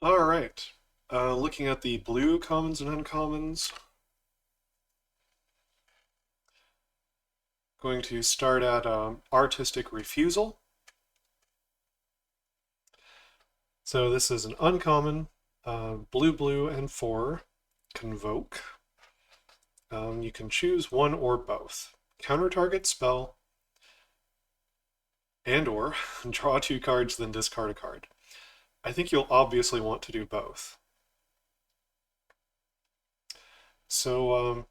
All right. Looking at the blue commons and uncommons, going to start at Artistic Refusal. So this is an uncommon, blue, and 4, Convoke. You can choose one or both. Counter target spell, and or draw 2 cards, then discard a card. I think you'll obviously want to do both. So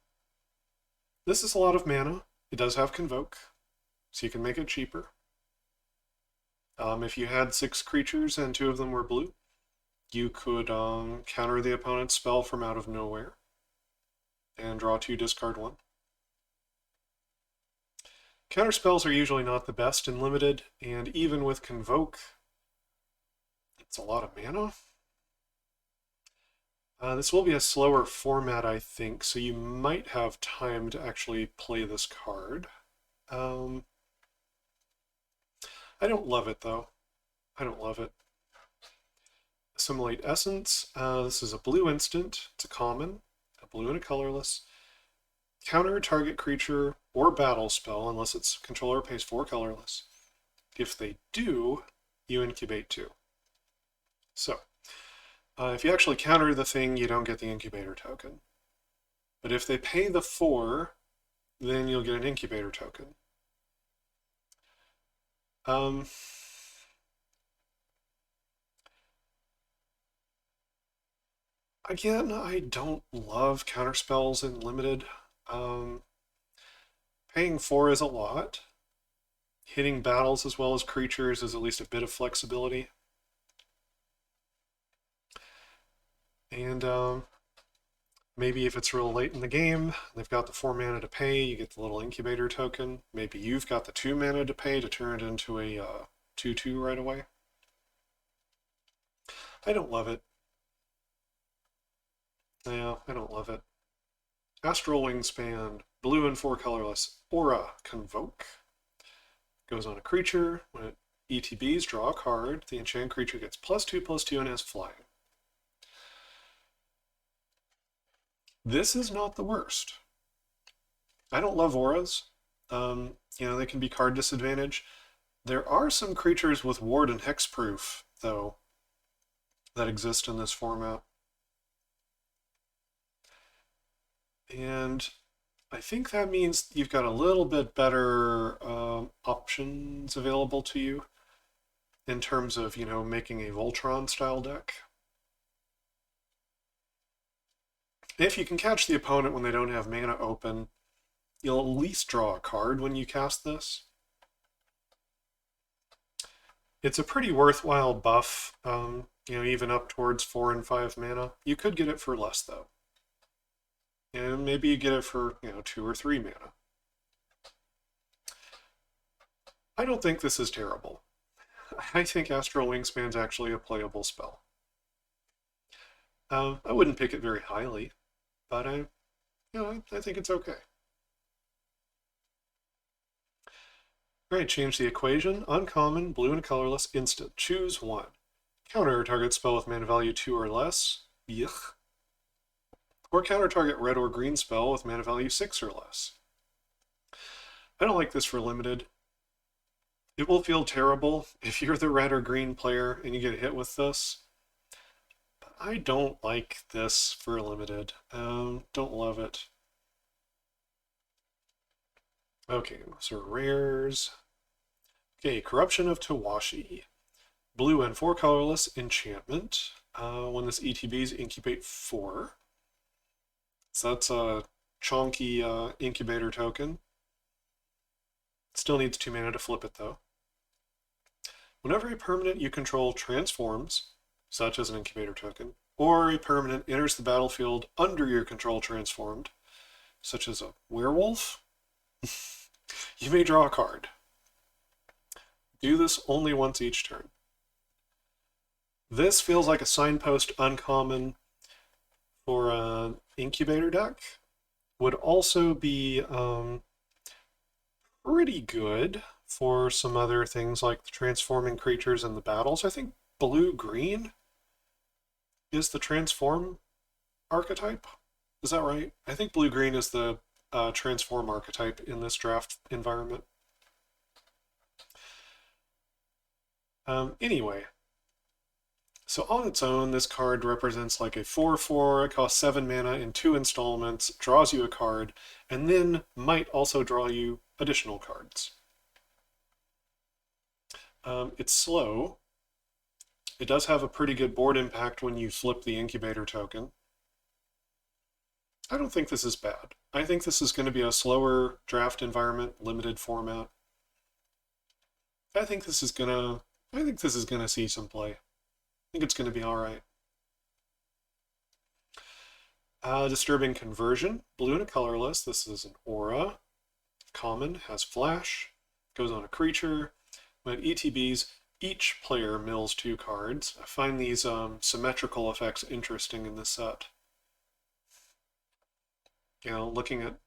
this is a lot of mana. It does have Convoke, so you can make it cheaper. If you had 6 creatures and 2 of them were blue, you could counter the opponent's spell from out of nowhere and draw 2, discard 1. Counter spells are usually not the best in limited, and even with Convoke, it's a lot of mana. This will be a slower format, I think, so you might have time to actually play this card. I don't love it, though. I don't love it. Assimilate Essence. This is a blue instant. It's a common, a blue and a colorless. Counter a target creature or battle spell unless its controller pays 4 colorless. If they do, you incubate 2. So, if you actually counter the thing, you don't get the incubator token. But if they pay the 4, then you'll get an incubator token. Again, I don't love counterspells in limited. Paying 4 is a lot. Hitting battles as well as creatures is at least a bit of flexibility. And maybe if it's real late in the game, they've got the 4 mana to pay, you get the little incubator token. Maybe you've got the 2 mana to pay to turn it into a 2/2 right away. I don't love it. Yeah, I don't love it. Astral Wingspan, blue and 4 colorless. Aura, Convoke. Goes on a creature. When it ETBs, draw a card. The enchant creature gets +2/+2 and has flying. This is not the worst. I don't love auras. They can be card disadvantage. There are some creatures with ward and hexproof, though, that exist in this format. And I think that means you've got a little bit better options available to you in terms of, making a Voltron-style deck. If you can catch the opponent when they don't have mana open, you'll at least draw a card when you cast this. It's a pretty worthwhile buff, even up towards 4 and 5 mana. You could get it for less, though. And maybe you get it for, 2 or 3 mana. I don't think this is terrible. I think Astral Wingspan's actually a playable spell. I wouldn't pick it very highly, but I think it's okay. Alright, change the equation. Uncommon, blue and colorless, instant. Choose one. Counter a target spell with mana value 2 or less. Yuck. Or counter target red or green spell with mana value 6 or less. I don't like this for limited. It will feel terrible if you're the red or green player and you get hit with this. But I don't like this for limited. Don't love it. Okay, so rares. Okay, Corruption of Tawashi. Blue and 4 colorless enchantment. When this ETBs, incubate 4. So that's a chonky incubator token. Still needs 2 mana to flip it, though. Whenever a permanent you control transforms, such as an incubator token, or a permanent enters the battlefield under your control transformed, such as a werewolf, you may draw a card. Do this only once each turn. This feels like a signpost uncommon for an incubator deck. Would also be pretty good for some other things like the transforming creatures and the battles. I think blue-green is the transform archetype. Is that right? I think blue-green is the transform archetype in this draft environment. Anyway, so on its own, this card represents like a 4/4, it costs 7 mana in 2 installments, draws you a card, and then might also draw you additional cards. It's slow. It does have a pretty good board impact when you flip the incubator token. I don't think this is bad. I think this is going to be a slower draft environment, limited format. I think this is gonna see some play. I think it's gonna be all right. Disturbing Conversion, blue and a colorless. This is an aura. Common, has flash, goes on a creature. When it ETBs, each player mills 2 cards. I find these symmetrical effects interesting in this set. You know, looking at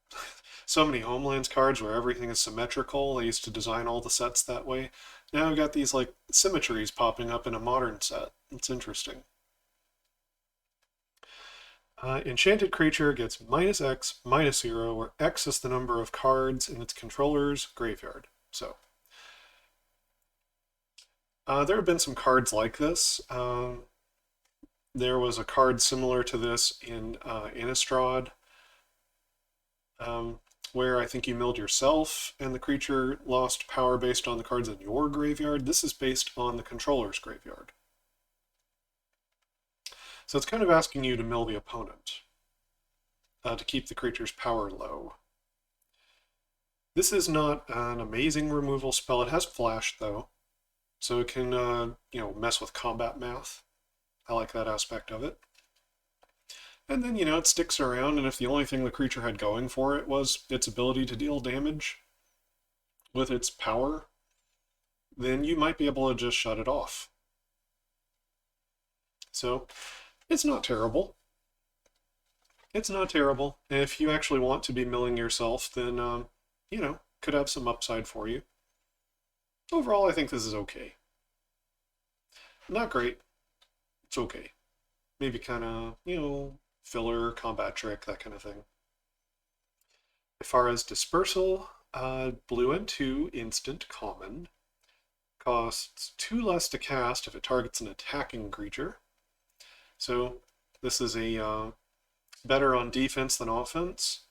so many Homelands cards where everything is symmetrical. They used to design all the sets that way. Now we've got these like symmetries popping up in a modern set. It's interesting. Enchanted creature gets -X, -0, where X is the number of cards in its controller's graveyard. So there have been some cards like this. There was a card similar to this in Innistrad, where I think you milled yourself and the creature lost power based on the cards in your graveyard. This is based on the controller's graveyard. So it's kind of asking you to mill the opponent to keep the creature's power low. This is not an amazing removal spell. It has flash though, so it can you know, mess with combat math. I like that aspect of it. And then, you know, it sticks around, and if the only thing the creature had going for it was its ability to deal damage with its power, then you might be able to just shut it off. So it's not terrible. It's not terrible. And if you actually want to be milling yourself, then, you know, could have some upside for you. Overall, I think this is okay. Not great. It's okay. Maybe kind of, you know, filler, combat trick, that kind of thing. As far as dispersal, blue and 2 instant common. Costs 2 less to cast if it targets an attacking creature. So this is a better on defense than offense.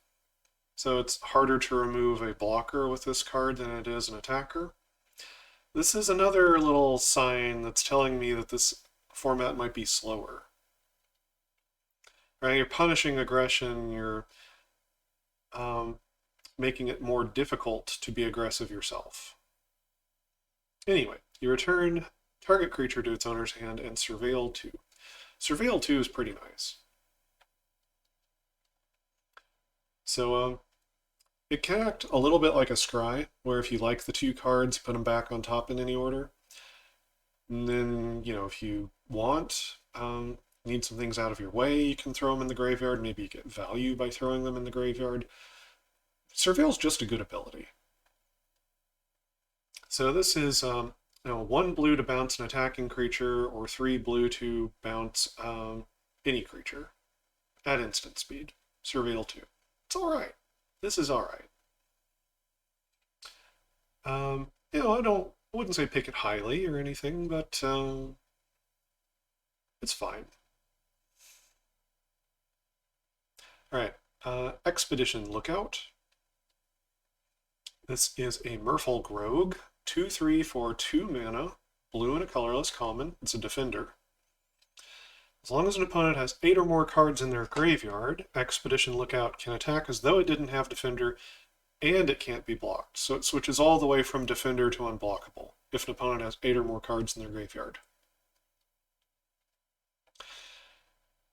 So it's harder to remove a blocker with this card than it is an attacker. This is another little sign that's telling me that this format might be slower. Right? You're punishing aggression, you're making it more difficult to be aggressive yourself. Anyway, you return target creature to its owner's hand and Surveil 2. Surveil 2 is pretty nice. So it can act a little bit like a scry, where if you like the 2 cards, put them back on top in any order. And then, you know, if you want, need some things out of your way, you can throw them in the graveyard. Maybe you get value by throwing them in the graveyard. Surveil's just a good ability. So this is you know, 1 blue to bounce an attacking creature, or 3 blue to bounce any creature at instant speed. Surveil 2. It's all right. This is all right. You know, I wouldn't say pick it highly or anything, but it's fine. All right, Expedition Lookout. This is a Merfolk Rogue, 2/3 for 2 mana, blue and a colorless common. It's a defender. As long as an opponent has 8 or more cards in their graveyard, Expedition Lookout can attack as though it didn't have defender, and it can't be blocked. So it switches all the way from defender to unblockable if an opponent has 8 or more cards in their graveyard.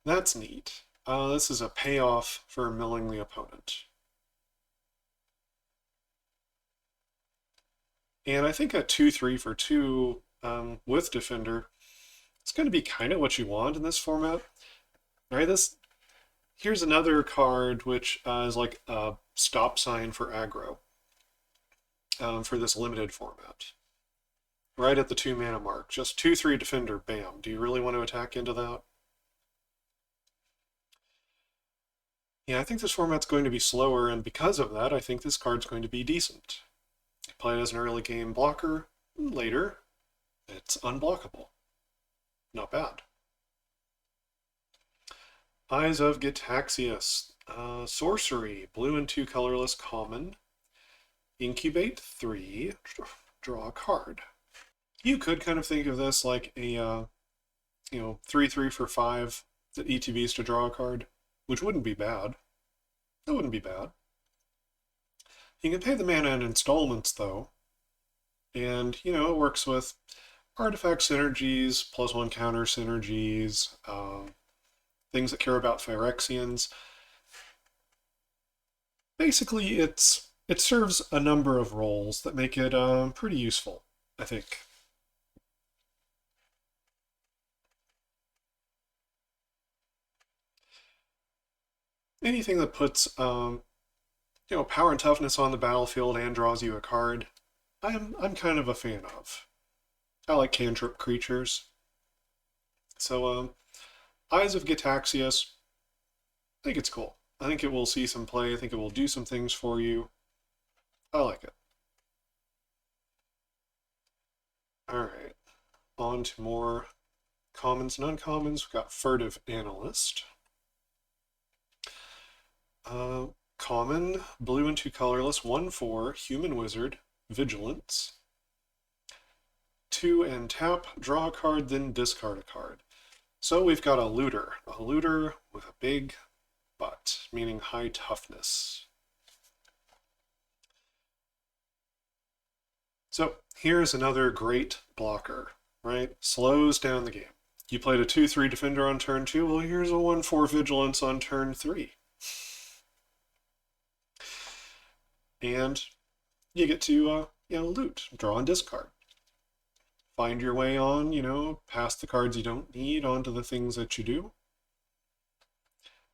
That's neat. This is a payoff for milling the opponent. And I think a 2/3 for 2 with defender, it's going to be kind of what you want in this format. All right, here's another card which is like a stop sign for aggro for this limited format. Right at the 2 mana mark, just 2/3 defender, bam. Do you really want to attack into that? Yeah, I think this format's going to be slower, and because of that, I think this card's going to be decent. Play it as an early game blocker, later, it's unblockable. Not bad. Eyes of Gitaxias. Sorcery, blue and 2 colorless common. Incubate 3, draw a card. You could kind of think of this like a 3/3 for 5 that ETBs to draw a card, which wouldn't be bad. That wouldn't be bad. You can pay the mana in installments though, and it works with artifact synergies, +1 counter synergies, things that care about Phyrexians. Basically, it serves a number of roles that make it pretty useful, I think. Anything that puts power and toughness on the battlefield and draws you a card, I'm kind of a fan of. I like cantrip creatures. So Eyes of Gitaxias, I think it's cool. I think it will see some play. I think it will do some things for you. I like it. Alright, on to more commons and uncommons. We've got Furtive Analyst. Common, blue and 2 colorless, 1/4, human wizard, vigilance. 2 and tap, draw a card, then discard a card. So we've got a looter with a big butt, meaning high toughness. So here's another great blocker, right? Slows down the game. You played a 2/3 defender on turn 2, well here's a 1/4 vigilance on turn 3. And you get to loot, draw and discard. Find your way on, past the cards you don't need onto the things that you do.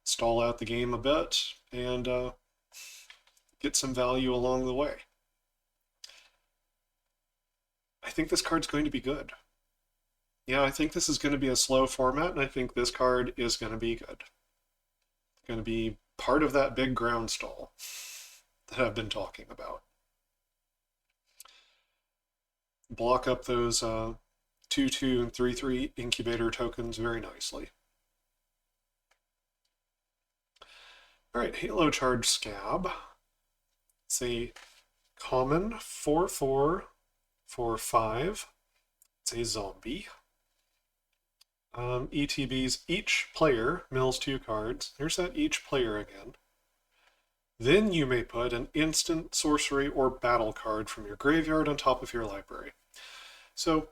Stall out the game a bit and get some value along the way. I think this card's going to be good. Yeah, I think this is going to be a slow format, and I think this card is going to be good. It's going to be part of that big ground stall that I've been talking about. Block up those 2/2 and 3/3 incubator tokens very nicely. All right, Halo Charge Scab. It's a common 4/4 for 5. It's a zombie. ETBs, each player mills 2 cards. There's that each player again. Then you may put an instant, sorcery, or battle card from your graveyard on top of your library. So,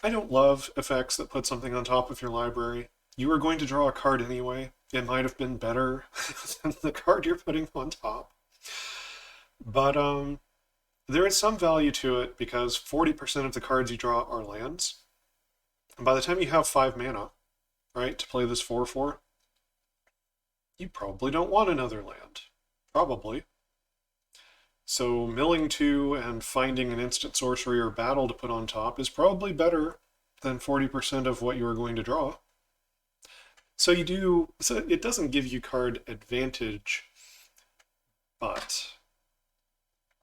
I don't love effects that put something on top of your library. You were going to draw a card anyway. It might have been better than the card you're putting on top. But there is some value to it because 40% of the cards you draw are lands. And by the time you have 5 mana, right, to play this 4/4, you probably don't want another land. Probably. So milling 2 and finding an instant sorcery or battle to put on top is probably better than 40% of what you are going to draw. So it doesn't give you card advantage, but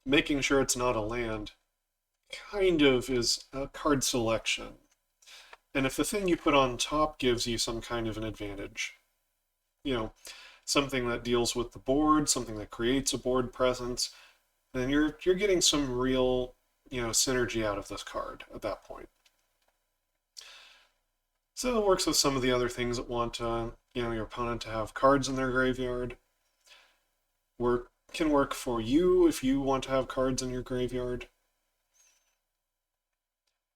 making sure it's not a land kind of is a card selection. And if the thing you put on top gives you some kind of an advantage, something that deals with the board, something that creates a board presence, then you're getting some real, synergy out of this card at that point. So it works with some of the other things that want, your opponent to have cards in their graveyard. Can work for you if you want to have cards in your graveyard.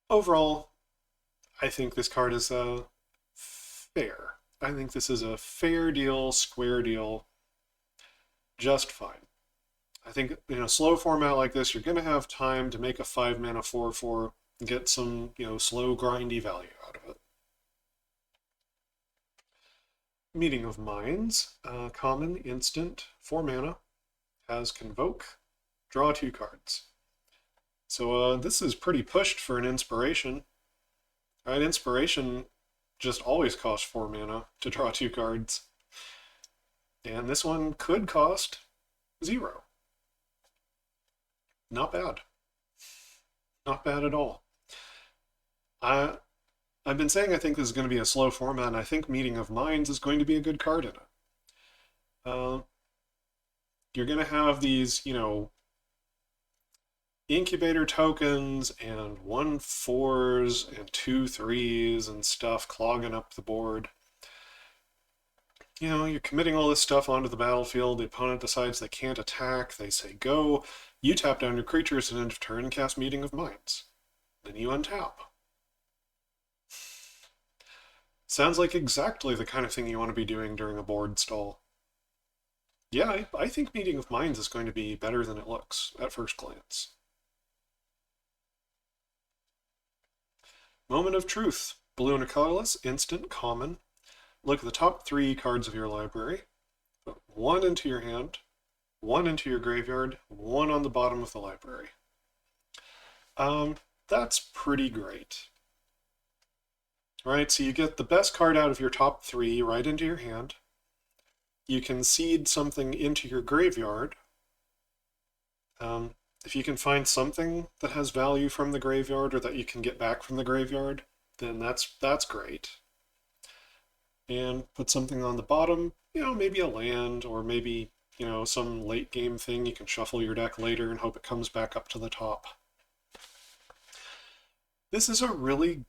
Overall, I think this card is fair. I think this is a fair deal, square deal, just fine. I think in a slow format like this, you're going to have time to make a 5 mana 4/4 and get some, slow grindy value out of it. Meeting of Minds, common, instant, 4 mana, has Convoke, draw 2 cards. So this is pretty pushed for an inspiration. Right, inspiration just always costs 4 mana to draw 2 cards. And this one could cost 0. Not bad. Not bad at all. I've been saying I think this is going to be a slow format, and I think Meeting of Minds is going to be a good card in it. You're going to have these, incubator tokens and 1/4s and 2/3s and stuff clogging up the board. You're committing all this stuff onto the battlefield. The opponent decides they can't attack. They say go. You tap down your creatures at end of turn and cast Meeting of Minds. Then you untap. Sounds like exactly the kind of thing you want to be doing during a board stall. Yeah, I think Meeting of Minds is going to be better than it looks at first glance. Moment of Truth. Blue and a colorless, instant, common. Look at the top 3 cards of your library. Put 1 into your hand, 1 into your graveyard, 1 on the bottom of the library. That's pretty great. Right, so you get the best card out of your top 3 right into your hand. You can seed something into your graveyard. If you can find something that has value from the graveyard or that you can get back from the graveyard, then that's great. And put something on the bottom, maybe a land or maybe, some late game thing. You can shuffle your deck later and hope it comes back up to the top. This is a really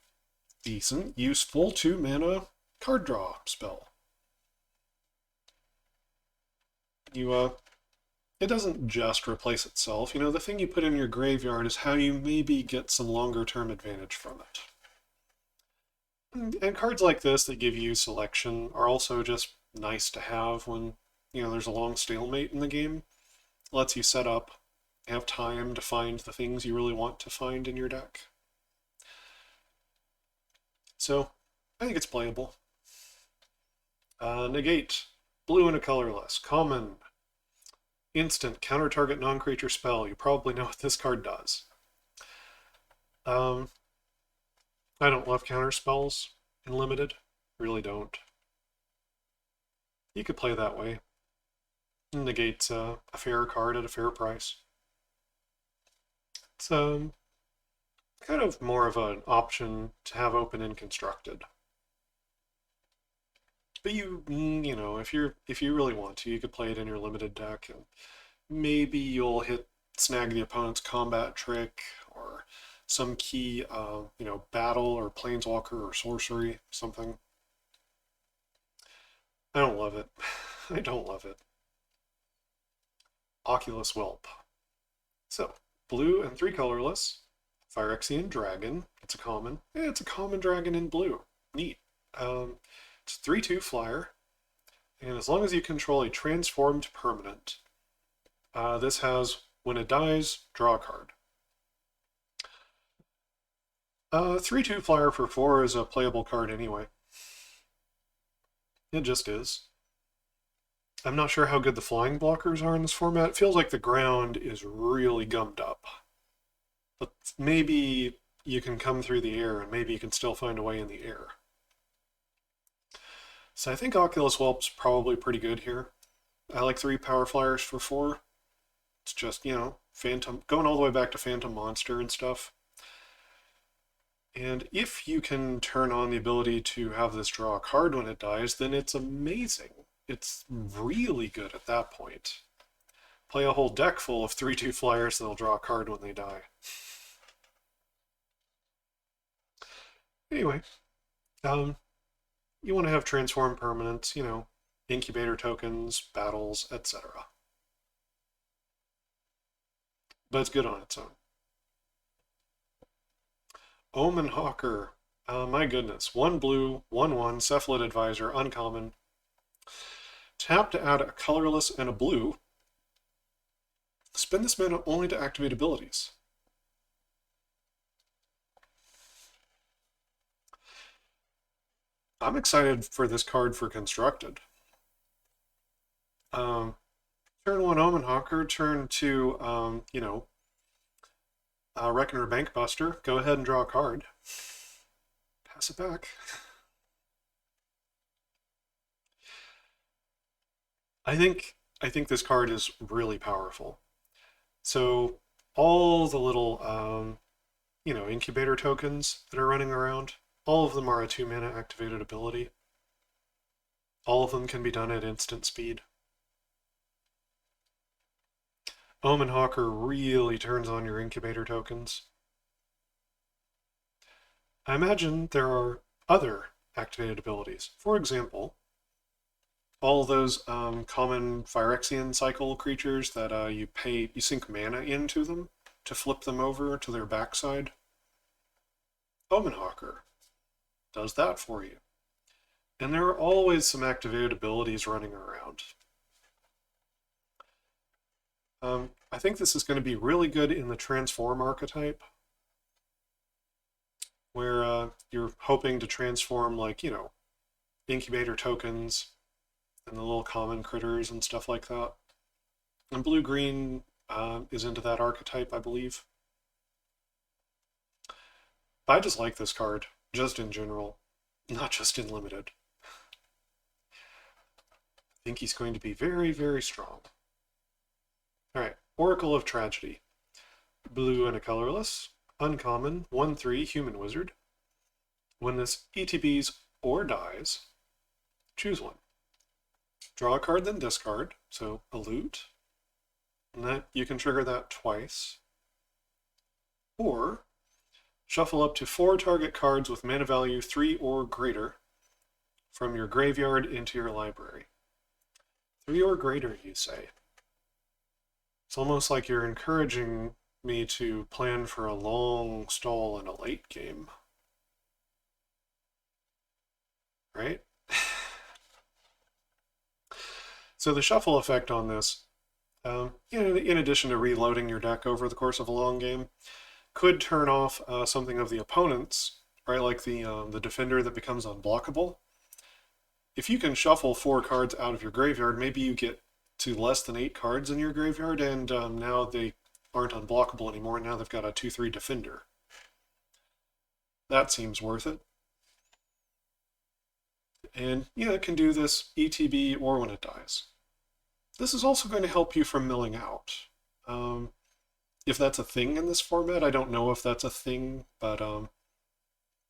decent, useful 2-mana card draw spell. It doesn't just replace itself. The thing you put in your graveyard is how you maybe get some longer term advantage from it. And cards like this that give you selection are also just nice to have when, there's a long stalemate in the game. It lets you set up, have time to find the things you really want to find in your deck. So, I think it's playable. Negate. Blue and a colorless. Common. Instant. Counter target non-creature spell. You probably know what this card does. I don't love counter spells in Limited. Really don't. You could play that way. Negate's a fair card at a fair price. It's kind of more of an option to have open and constructed. But if you really want to, you could play it in your Limited deck, and maybe you'll snag the opponent's combat trick or some key, battle or planeswalker or sorcery, something. I don't love it. I don't love it. Oculus Whelp. So, blue and 3 colorless. Phyrexian Dragon. It's a common. It's a common dragon in blue. Neat. It's 3/2 flyer. And as long as you control a transformed permanent, this has, when it dies, draw a card. 3/2 flyer for 4 is a playable card anyway. It just is. I'm not sure how good the flying blockers are in this format. It feels like the ground is really gummed up. But maybe you can come through the air, and maybe you can still find a way in the air. So I think Oculus Whelp's probably pretty good here. I like 3 power flyers for 4. It's just, Phantom, going all the way back to Phantom Monster and stuff. And if you can turn on the ability to have this draw a card when it dies, then it's amazing. It's really good at that point. Play a whole deck full of 3/2 flyers and they'll draw a card when they die. Anyway, you want to have transform permanents, incubator tokens, battles, etc. But it's good on its own. Omen Hawker. My goodness. 1 blue, 1/1, Cephalid Advisor, uncommon. Tap to add a colorless and a blue. Spend this mana only to activate abilities. I'm excited for this card for Constructed. Turn 1 Omen Hawker, turn 2, Reckoner Bankbuster. Go ahead and draw a card. Pass it back. I think this card is really powerful. So all the little incubator tokens that are running around, all of them are a 2-mana activated ability. All of them can be done at instant speed. Omen Hawker really turns on your incubator tokens. I imagine there are other activated abilities. For example, all those common Phyrexian cycle creatures that you sink mana into them to flip them over to their backside. Omen Hawker does that for you. And there are always some activated abilities running around. I think this is going to be really good in the transform archetype, where you're hoping to transform, like, incubator tokens and the little common critters and stuff like that. And blue-green is into that archetype, I believe. But I just like this card, just in general, not just in limited. I think he's going to be very, very strong. Alright, Oracle of Tragedy. Blue and a colorless, uncommon, 1/3 human wizard. When this ETBs or dies, choose one. Draw a card, then discard, so a loot. And that you can trigger that twice. Or shuffle up to 4 target cards with mana value 3 or greater from your graveyard into your library. 3 or greater, you say? It's almost like you're encouraging me to plan for a long stall in a late game. Right? So the shuffle effect on this, in addition to reloading your deck over the course of a long game, could turn off something of the opponent's, right? Like the defender that becomes unblockable. If you can shuffle 4 cards out of your graveyard, maybe you get to less than 8 cards in your graveyard, and now they aren't unblockable anymore. Now they've got a 2/3 defender. That seems worth it. And it can do this ETB or when it dies. This is also going to help you from milling out. If that's a thing in this format, I don't know if that's a thing, but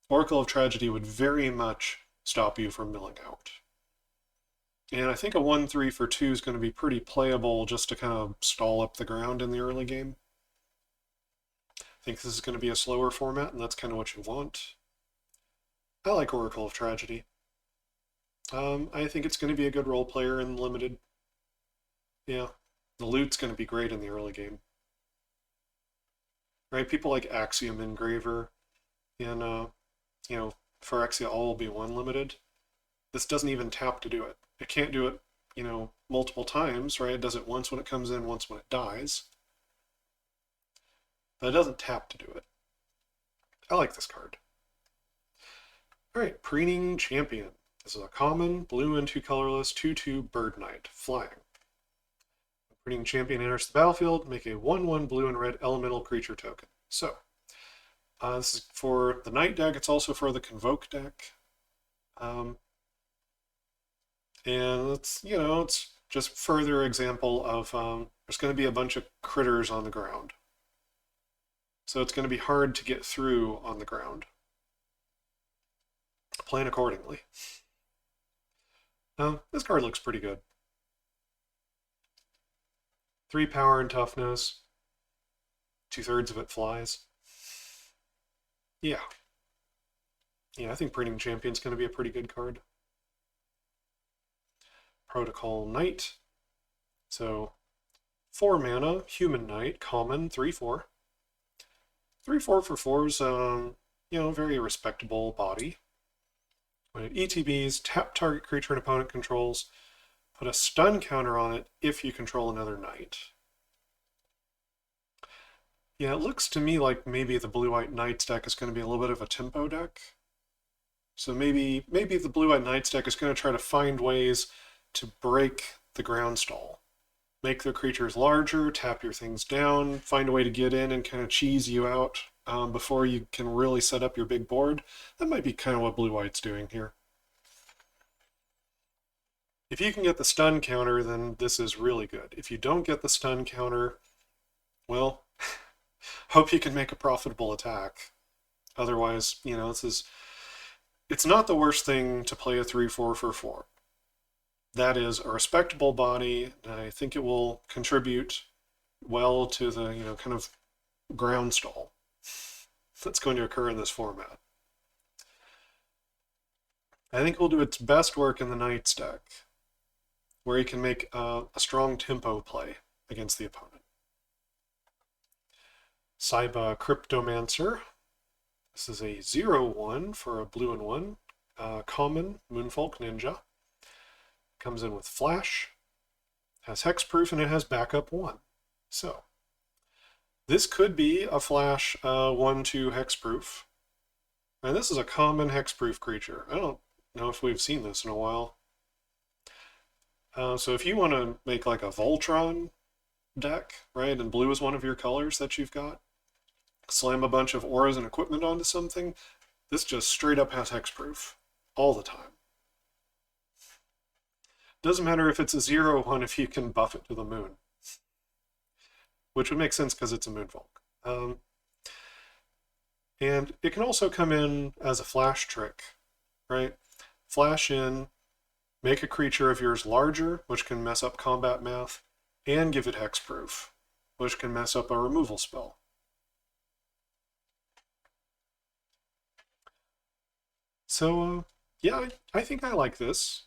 Oracle of Tragedy would very much stop you from milling out. And I think a 1/3 for 2 is going to be pretty playable just to kind of stall up the ground in the early game. I think this is going to be a slower format, and that's kind of what you want. I like Oracle of Tragedy. I think it's going to be a good role player in limited. Yeah, the loot's going to be great in the early game. Right, people like Axiom Engraver and Phyrexia all will be 1 limited. This doesn't even tap to do it. It can't do it, multiple times, right? It does it once when it comes in, once when it dies. But it doesn't tap to do it. I like this card. Alright, Preening Champion. This is a common, blue and 2 colorless, 2/2 Bird Knight, flying. When Preening Champion enters the battlefield, make a 1/1 blue and red elemental creature token. So, this is for the Knight deck. It's also for the Convoke deck. And it's just further example of there's going to be a bunch of critters on the ground. So it's going to be hard to get through on the ground. Plan accordingly. This card looks pretty good. 3 power and toughness. 2/3 of it flies. Yeah. Yeah, I think Preening Champion's going to be a pretty good card. Protocol Knight. So 4 mana, Human Knight, common, 3/4. 3/4 for 4 is, very respectable body. When it ETBs, tap target creature an opponent controls, put a stun counter on it if you control another knight. Yeah, it looks to me like maybe the Blue-White Knights deck is going to be a little bit of a tempo deck. So maybe the Blue-White Knights deck is going to try to find ways to break the ground stall. Make their creatures larger, tap your things down, find a way to get in and kind of cheese you out before you can really set up your big board. That might be kind of what Blue-White's doing here. If you can get the stun counter, then this is really good. If you don't get the stun counter, well, hope you can make a profitable attack. Otherwise, you know, it's not the worst thing to play a 3/4 for 4. That is a respectable body, and I think it will contribute well to the, you know, kind of ground stall that's going to occur in this format. I think we'll do its best work in the Knights deck, where you can make a strong tempo play against the opponent. Saiba Cryptomancer. This is a 0/1 for a blue and 1. Common Moonfolk Ninja. Comes in with Flash, has Hexproof, and it has Backup 1. So, this could be a Flash 1/2 Hexproof. And this is a common Hexproof creature. I don't know if we've seen this in a while. So if you want to make like a Voltron deck, right, and blue is one of your colors that you've got, slam a bunch of auras and equipment onto something, this just straight up has Hexproof all the time. Doesn't matter if it's a 0/1 if you can buff it to the moon, which would make sense because it's a Moonfolk. And it can also come in as a flash trick, right? Flash in, make a creature of yours larger, which can mess up combat math, and give it Hexproof, which can mess up a removal spell. So, yeah, I think I like this.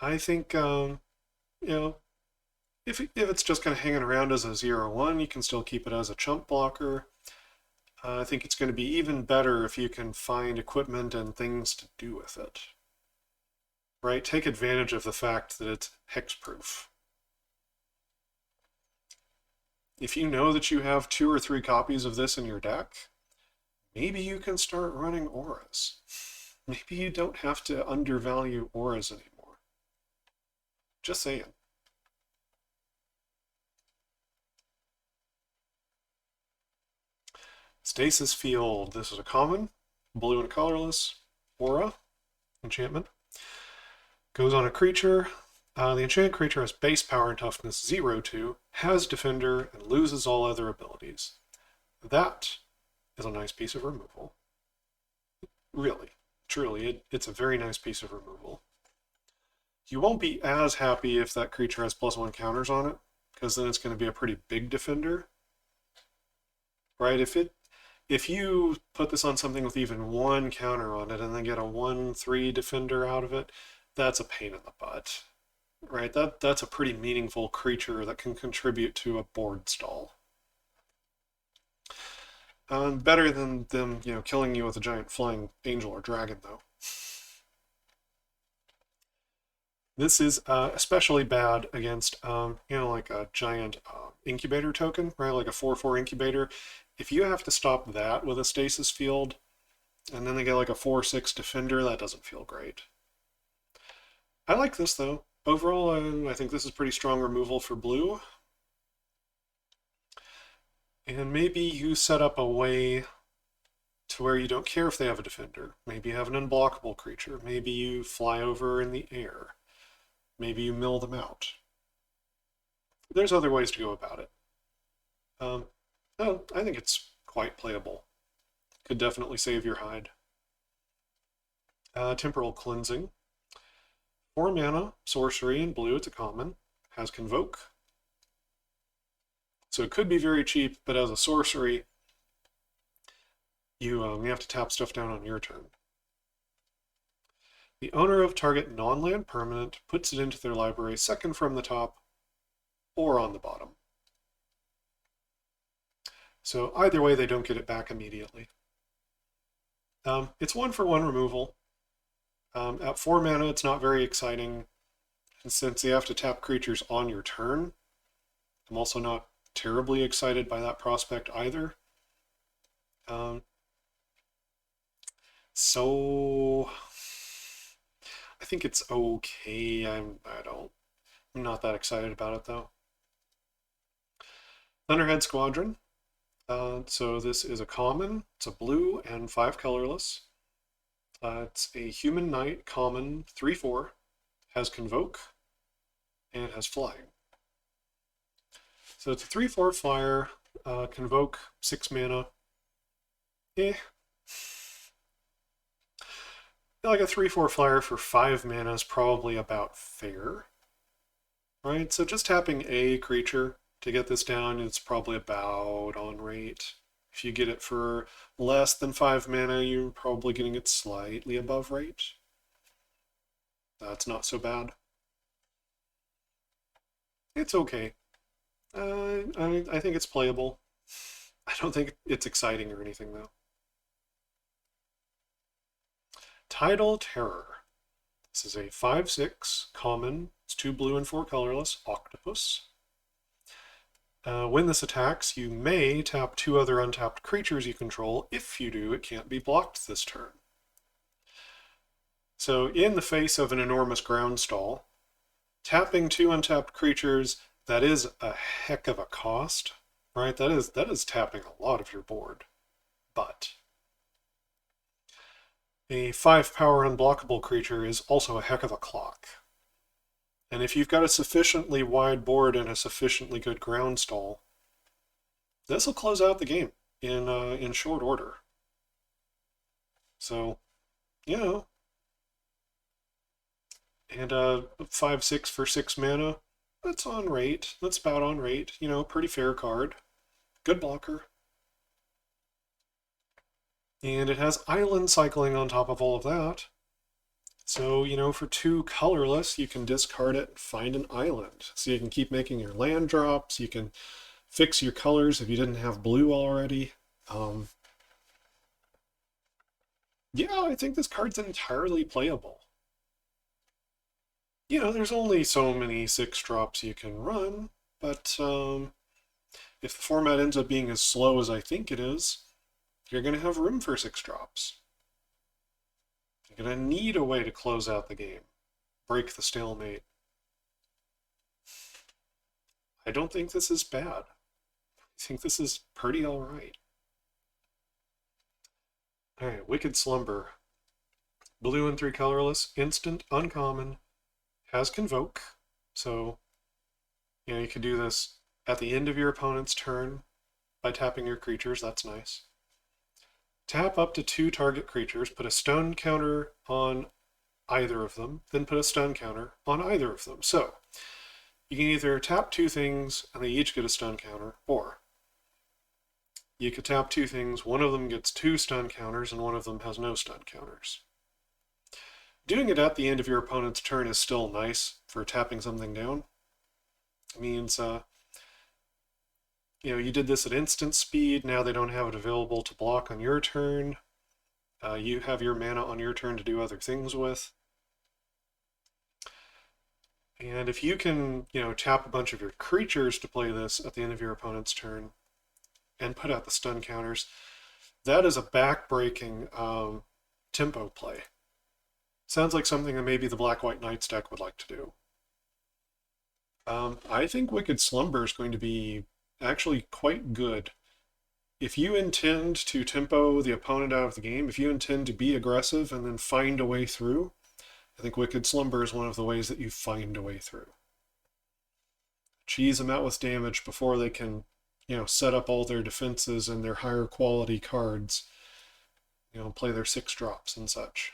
I think, you know, if it's just kind of hanging around as a 0/1, you can still keep it as a chump blocker. I think it's going to be even better if you can find equipment and things to do with it. Right? Take advantage of the fact that it's hexproof. If you know that you have 2 or 3 copies of this in your deck, maybe you can start running auras. Maybe you don't have to undervalue auras anymore. Just saying. Stasis Field. This is a common, blue and colorless, aura, enchantment. Goes on a creature. The enchanted creature has base power and toughness 0/2, has defender, and loses all other abilities. That is a nice piece of removal. Really, truly, it's a very nice piece of removal. You won't be as happy if that creature has +1 counters on it, because then it's going to be a pretty big defender. Right? If you put this on something with even 1 counter on it and then get a 1/3 defender out of it, that's a pain in the butt. Right? That's a pretty meaningful creature that can contribute to a board stall. Better than them, you know, killing you with a giant flying angel or dragon, though. This is especially bad against, you know, like a giant incubator token, right? Like a 4/4 incubator. If you have to stop that with a Stasis Field, and then they get like a 4/6 defender, that doesn't feel great. I like this, though. Overall, I think this is pretty strong removal for blue. And maybe you set up a way to where you don't care if they have a defender. Maybe you have an unblockable creature. Maybe you fly over in the air. Maybe you mill them out. There's other ways to go about it. I think it's quite playable. Could definitely save your hide. Temporal Cleansing. 4 mana, sorcery in blue, it's a common. Has Convoke. So it could be very cheap, but as a sorcery, you have to tap stuff down on your turn. The owner of target non-land permanent puts it into their library second from the top or on the bottom. So either way, they don't get it back immediately. It's 1-for-1 removal. At 4 mana, it's not very exciting. And since you have to tap creatures on your turn, I'm also not terribly excited by that prospect either. So I think it's okay. I'm not that excited about it though. Thunderhead Squadron. So this is a common. It's a blue and 5 colorless. It's a Humanite common 3/4, has Convoke, and has Flying. So it's a 3/4 flyer, Convoke, 6 mana. Like a 3/4 flyer for 5 mana is probably about fair, right? So just tapping a creature to get this down, it's probably about on rate. If you get it for less than 5 mana, you're probably getting it slightly above rate. That's not so bad. It's okay. I think it's playable. I don't think it's exciting or anything, though. Tidal Terror. This is a 5/6 common. It's 2 blue and 4 colorless octopus. When this attacks, you may tap 2 other untapped creatures you control. If you do, it can't be blocked this turn. So in the face of an enormous ground stall, tapping 2 untapped creatures, that is a heck of a cost, right? That is tapping a lot of your board. But a 5 power unblockable creature is also a heck of a clock. And if you've got a sufficiently wide board and a sufficiently good ground stall, this will close out the game in short order. So, you know, and 5/6 for 6 mana, that's on rate. That's about on rate. You know, pretty fair card. Good blocker. And it has island cycling on top of all of that. So, you know, for 2 colorless, you can discard it and find an island. So you can keep making your land drops. You can fix your colors if you didn't have blue already. Yeah, I think this card's entirely playable. You know, there's only so many 6 drops you can run, but if the format ends up being as slow as I think it is, you're going to have room for 6 drops. You're going to need a way to close out the game, break the stalemate. I don't think this is bad. I think this is pretty alright. Alright, Wicked Slumber. Blue and 3 colorless, instant, uncommon, has Convoke. So, you know, you can do this at the end of your opponent's turn by tapping your creatures. That's nice. Tap up to 2 target creatures, put a stun counter on either of them, then put a stun counter on either of them. So, you can either tap 2 things and they each get a stun counter, or you could tap 2 things, one of them gets 2 stun counters and one of them has no stun counters. Doing it at the end of your opponent's turn is still nice for tapping something down. It means, you know, you did this at instant speed, now they don't have it available to block on your turn. You have your mana on your turn to do other things with. And if you can, you know, tap a bunch of your creatures to play this at the end of your opponent's turn and put out the stun counters, that is a back-breaking tempo play. Sounds like something that maybe the Black-White Knights deck would like to do. I think Wicked Slumber is going to be actually quite good. If you intend to tempo the opponent out of the game, if you intend to be aggressive and then find a way through, I think Wicked Slumber is one of the ways that you find a way through. Cheese them out with damage before they can, you know, set up all their defenses and their higher quality cards, you know, play their 6 drops and such.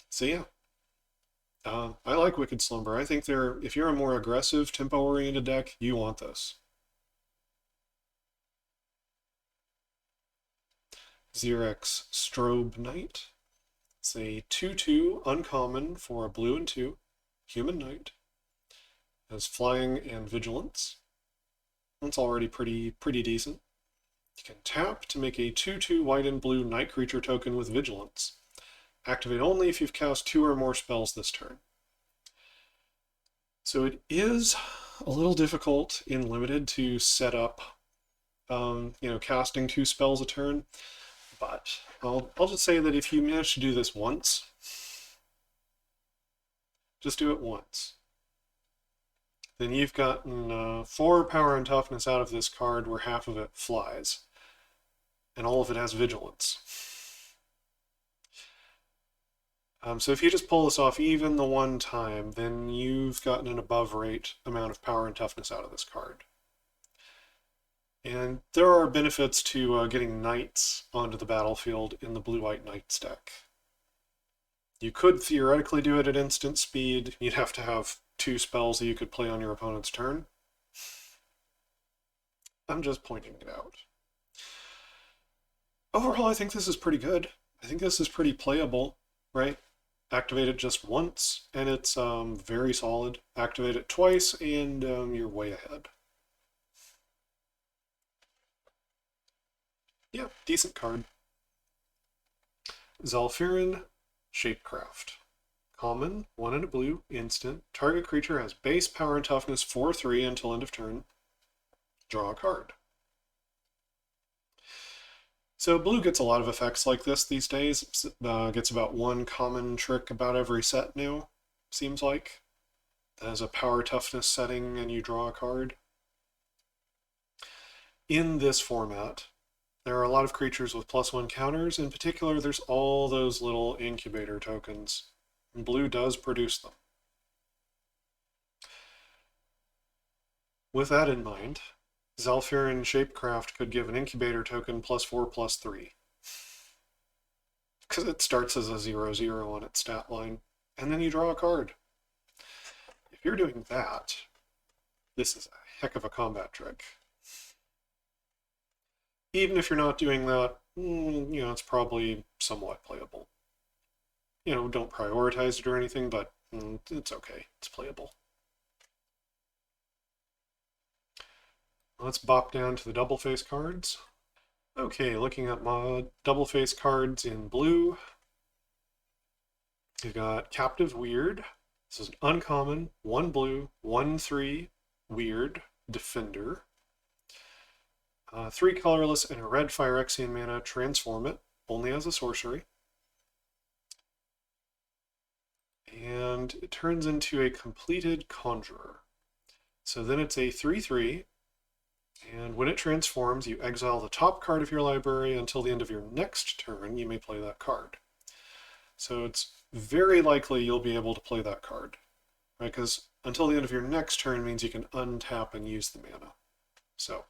So yeah, I like Wicked Slumber. I think if you're a more aggressive, tempo-oriented deck, you want this. Xerex Strobe Knight. It's a 2/2 uncommon for a blue and 2 human knight. Has flying and vigilance. That's already pretty decent. You can tap to make a 2/2 white and blue night creature token with vigilance. Activate only if you've cast 2 or more spells this turn. So it is a little difficult in Limited to set up, you know, casting 2 spells a turn, but I'll just say that if you manage to do this once, just do it once. Then you've gotten 4 power and toughness out of this card where half of it flies, and all of it has vigilance. So if you just pull this off even the one time, then you've gotten an above rate amount of power and toughness out of this card. And there are benefits to getting knights onto the battlefield in the blue-white knights deck. You could theoretically do it at instant speed. You'd have to have 2 spells that you could play on your opponent's turn. I'm just pointing it out. Overall, I think this is pretty good. I think this is pretty playable, right? Activate it just once, and it's very solid. Activate it twice, and you're way ahead. Yeah, decent card. Zhalfirin, Shapecraft. Common, 1 and a blue, instant. Target creature has base power and toughness 4/3 until end of turn. Draw a card. So blue gets a lot of effects like this these days. Gets about 1 common trick about every set now, seems like. That has a power toughness setting and you draw a card. In this format, there are a lot of creatures with +1 counters. In particular, there's all those little incubator tokens. And blue does produce them. With that in mind, Zhalfirin Shapecraft could give an incubator token +4/+3. Because it starts as a 0/0 on its stat line. And then you draw a card. If you're doing that, this is a heck of a combat trick. Even if you're not doing that, it's probably somewhat playable. Don't prioritize it or anything, but it's okay. It's playable. Let's bop down to the double face cards. Okay, looking at my double face cards in blue. You've got Captive Weird. This is an uncommon, 1 blue, 1/3 weird defender. 3 colorless and a red Phyrexian mana, transform it, only as a sorcery. And it turns into a completed Conjurer. So then it's a 3/3, and when it transforms, you exile the top card of your library until the end of your next turn. You may play that card. So it's very likely you'll be able to play that card, right? Because until the end of your next turn means you can untap and use the mana. So,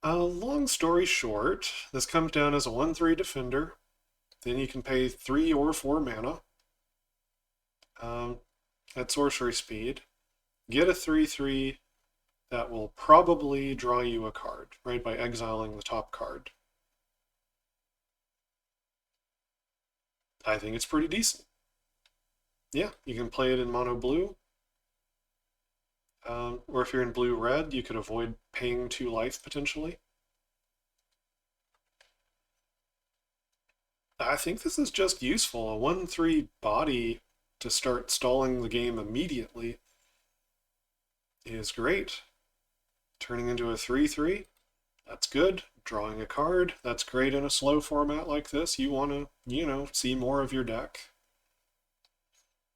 long story short, this comes down as a 1/3 defender. Then you can pay 3 or 4 mana at sorcery speed. Get a 3/3 that will probably draw you a card, right, by exiling the top card. I think it's pretty decent. Yeah, you can play it in mono blue. Or if you're in blue-red, you could avoid paying 2 life, potentially. I think this is just useful. A 1/3 body to start stalling the game immediately is great. Turning into a 3/3, that's good. Drawing a card, that's great in a slow format like this. You want to, see more of your deck.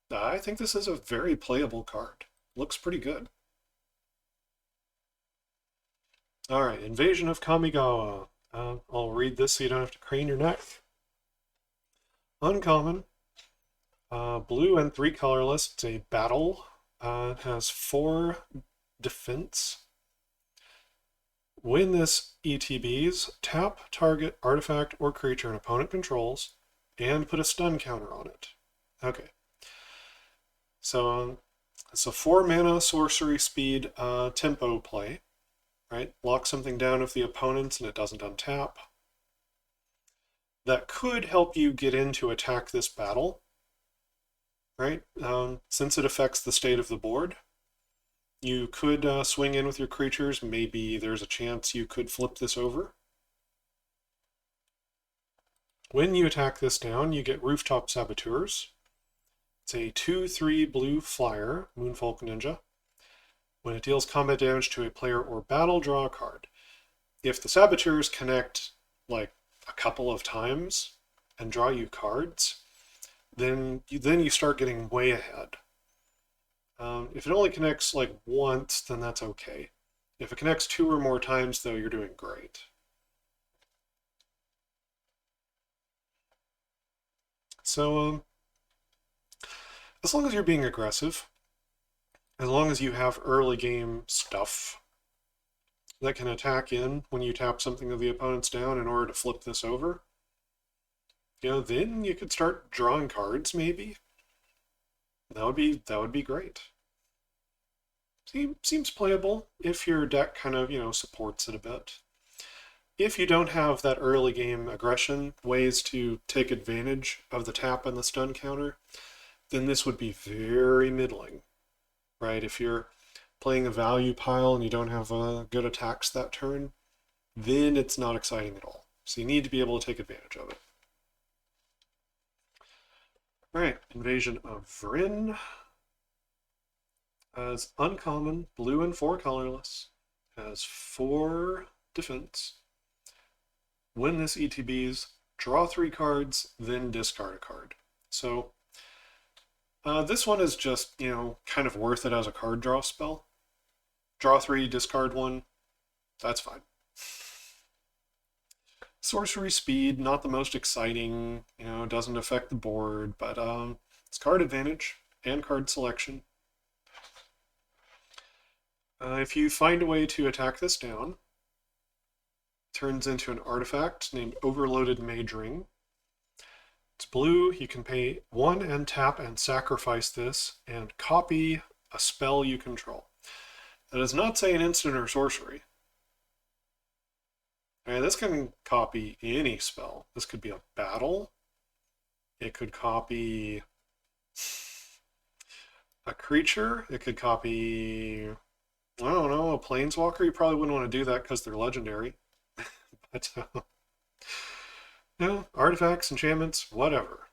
I think this is a very playable card. Looks pretty good. Alright, Invasion of Kamigawa. I'll read this so you don't have to crane your neck. Uncommon. Blue and 3 colorless. It's a battle. It has 4 defense. When this ETBs, tap target artifact or creature an opponent controls and put a stun counter on it. Okay. So it's a 4 mana sorcery speed tempo play, right? Lock something down with the opponents and it doesn't untap. That could help you get in to attack this battle, right? Since it affects the state of the board, you could swing in with your creatures. Maybe there's a chance you could flip this over. When you attack this down, you get Rooftop Saboteurs. It's a 2/3 blue flyer, Moonfolk Ninja. When it deals combat damage to a player or battle, draw a card. If the Saboteurs connect like a couple of times and draw you cards, then you start getting way ahead. If it only connects like once, then that's okay. If it connects 2 or more times, though, you're doing great. So, as long as you're being aggressive, as long as you have early game stuff that can attack in when you tap something of the opponent's down in order to flip this over, then you could start drawing cards, maybe. That would be great. Seems playable if your deck kind of, supports it a bit. If you don't have that early game aggression, ways to take advantage of the tap and the stun counter, then this would be very middling, right? If you're playing a value pile and you don't have good attacks that turn, then it's not exciting at all. So you need to be able to take advantage of it. All right, Invasion of Vryn. As uncommon, blue and 4 colorless, has 4 defense. When this ETBs, draw 3 cards, then discard a card. So this one is just, kind of worth it as a card draw spell. Draw 3, discard 1, that's fine. Sorcery speed, not the most exciting, doesn't affect the board, but it's card advantage and card selection. If you find a way to attack this down, it turns into an artifact named Overloaded Mage Ring. It's blue, you can pay 1 and tap and sacrifice this and copy a spell you control. That does not say an instant or sorcery. This can copy any spell. This could be a battle. It could copy a creature. It could copy, I don't know, a planeswalker. You probably wouldn't want to do that because they're legendary. But artifacts, enchantments, whatever.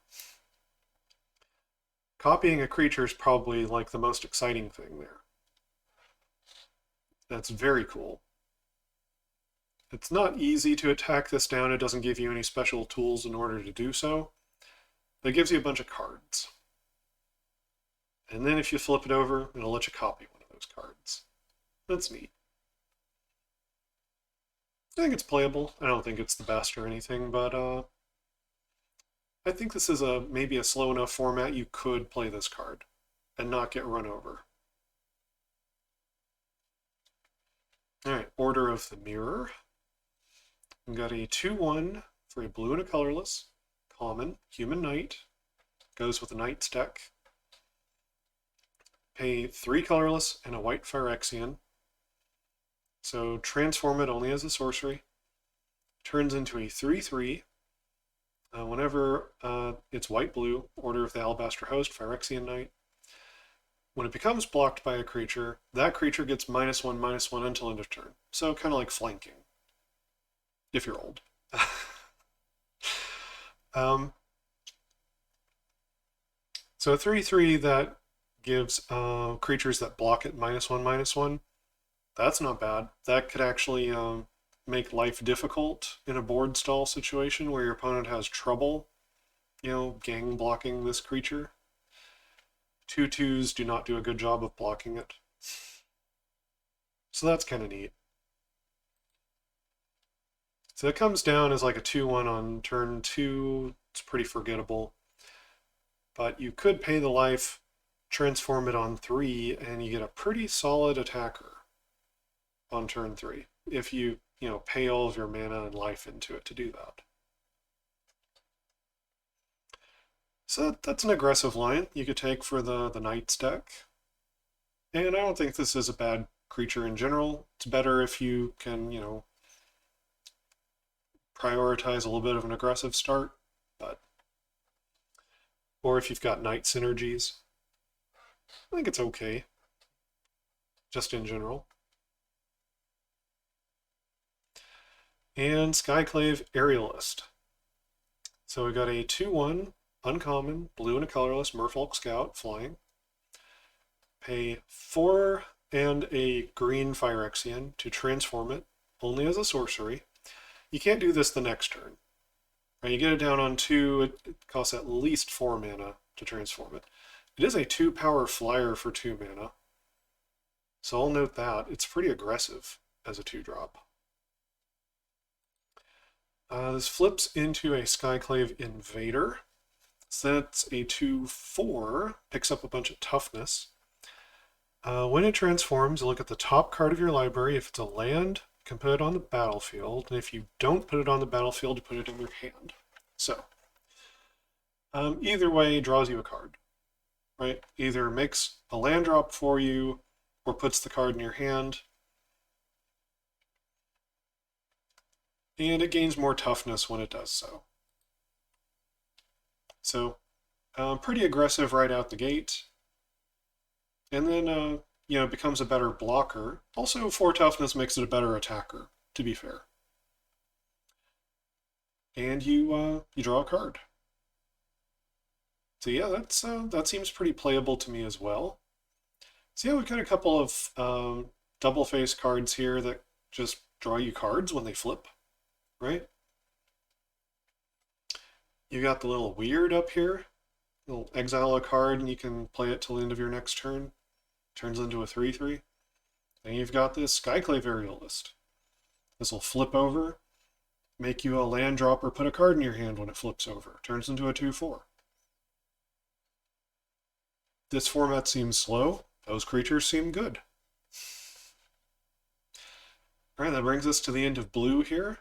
Copying a creature is probably like the most exciting thing there. That's very cool. It's not easy to attack this down. It doesn't give you any special tools in order to do so. But it gives you a bunch of cards. And then if you flip it over, it'll let you copy one of those cards. That's neat. I think it's playable. I don't think it's the best or anything, but I think this is maybe a slow enough format you could play this card and not get run over. All right, Order of the Mirror. We've got a 2/1 for a blue and a colorless. Common, Humanite. Goes with the Knight's deck. Pay 3 colorless and a white Phyrexian. So transform it only as a sorcery. Turns into a 3/3. Whenever it's white-blue, Order of the Alabaster Host, Phyrexian Knight. When it becomes blocked by a creature, that creature gets -1/-1 until end of turn. So kind of like flanking. If you're old. So a 3/3 that gives creatures that block it -1/-1. That's not bad. That could actually make life difficult in a board stall situation where your opponent has trouble, gang blocking this creature. 2/2s do not do a good job of blocking it. So that's kind of neat. So it comes down as like a 2/1 on turn 2. It's pretty forgettable. But you could pay the life, transform it on 3, and you get a pretty solid attacker on turn 3. If you, pay all of your mana and life into it to do that. So that's an aggressive line you could take for the Knight's deck. And I don't think this is a bad creature in general. It's better if you can, prioritize a little bit of an aggressive start, or if you've got Knight synergies. I think it's okay, just in general. And Skyclave Aerialist. So we got a 2/1 uncommon, blue and a colorless Merfolk Scout flying. Pay 4 and a green Phyrexian to transform it, only as a sorcery. You can't do this the next turn. Right, you get it down on 2, it costs at least 4 mana to transform it. It is a 2-power flyer for 2 mana. So I'll note that. It's pretty aggressive as a 2-drop. This flips into a Skyclave Invader. So that's a 2/4, picks up a bunch of toughness. When it transforms, look at the top card of your library. If it's a land, you can put it on the battlefield. And if you don't put it on the battlefield, you put it in your hand. So, either way, draws you a card, right? Either makes a land drop for you or puts the card in your hand. And it gains more toughness when it does so. So, pretty aggressive right out the gate. And then, you know, becomes a better blocker. Also, 4 toughness makes it a better attacker, to be fair. And you draw a card. So yeah, that seems pretty playable to me as well. So yeah, we've got a couple of double face cards here that just draw you cards when they flip, right? You got the little weird up here. You'll exile a card and you can play it till the end of your next turn. Turns into a 3/3. And you've got this Skyclave Aerialist. This will flip over, make you a land drop or put a card in your hand when it flips over. Turns into a 2/4. This format seems slow. Those creatures seem good. All right, that brings us to the end of blue here.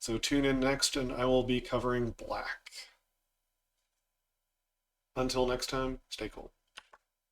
So tune in next and I will be covering black. Until next time, stay cool.